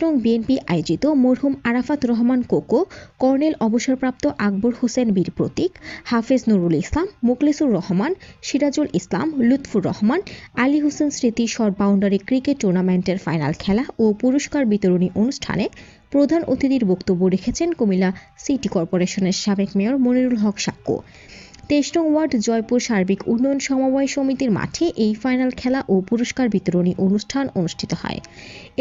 নং বিএনপি আয়োজিত মরহুম আরাফাত রহমান কোকো, কর্নেল অবসরপ্রাপ্ত আকবর হোসেন বীর প্রতীক, হাফেজ নুরুল ইসলাম, মুখলিসুর রহমান, সিরাজুল ইসলাম, লুৎফুর রহমান, আলী হোসেন স্মৃতি শর্ট বাউন্ডারি ক্রিকেট টুর্নামেন্টের ফাইনাল খেলা ও পুরস্কার বিতরণী অনুষ্ঠানে প্রধান অতিথির বক্তব্য রেখেছেন কুমিল্লা সিটি কর্পোরেশনের সাবেক মেয়র মনিরুল হক সাক্ষ্য। 23 নং ওয়ার্ড জয়পুর সার্বিক উন্নয়ন সমবায় সমিতির মাঠে এই ফাইনাল খেলা ও পুরস্কার বিতরণী অনুষ্ঠান অনুষ্ঠিত হয়।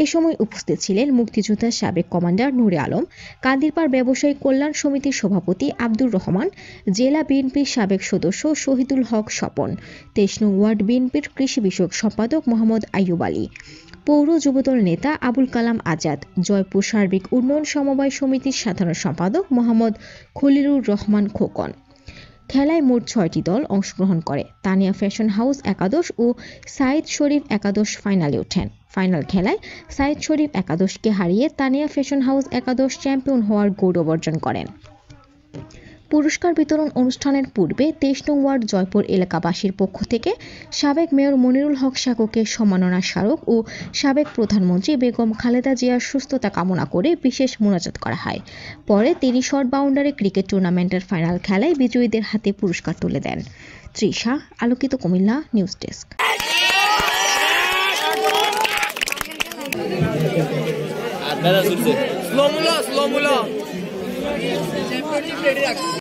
এ সময় উপস্থিত ছিলেন মুক্তিযোদ্ধার সাবেক কমান্ডার নূরে আলম, কান্দিরপাড় ব্যবসায়ী কল্যাণ সমিতির সভাপতি আব্দুর রহমান, জেলা বিএনপির সাবেক সদস্য শহীদুল হক স্বপন, 23 নং ওয়ার্ড বিএনপির কৃষি বিষয়ক সম্পাদক মোহাম্মদ আইয়ুব আলী, পৌর যুবদল নেতা আবুল কালাম আজাদ, জয়পুর সার্বিক উন্নয়ন সমবায় সমিতির সাধারণ সম্পাদক মোহাম্মদ খলিলুর রহমান খোকন। খেলায় মোট 6টি দল অংশগ্রহণ করে। তানিয়া ফ্যাশন হাউস একাদশ ও সাইদ শরীফ একাদশ ফাইনালে ওঠেন। ফাইনাল খেলায় সাইদ শরীফ একাদশকে হারিয়ে তানিয়া ফ্যাশন হাউস একাদশ চ্যাম্পিয়ন হওয়ার গৌরব অর্জন করেন। পুরস্কার বিতরণ অনুষ্ঠানের পূর্বে 23 নং ওয়ার্ড জয়পুর এলাকাবাসীর পক্ষ থেকে সাবেক মেয়র মনিরুল হক সাক্ষ্যকে সম্মাননা স্মারক ও সাবেক প্রধানমন্ত্রী বেগম খালেদা জিয়ার সুস্থতা কামনা করে বিশেষ মোনাজাত করা হয়। পরে তিনি শর্ট বাউন্ডারি ক্রিকেট টুর্নামেন্টের ফাইনাল খেলায় বিজয়ীদের হাতে পুরস্কার তুলে দেন। তৃষা, আলোকিত কুমিল্লা নিউজ ডেস্ক।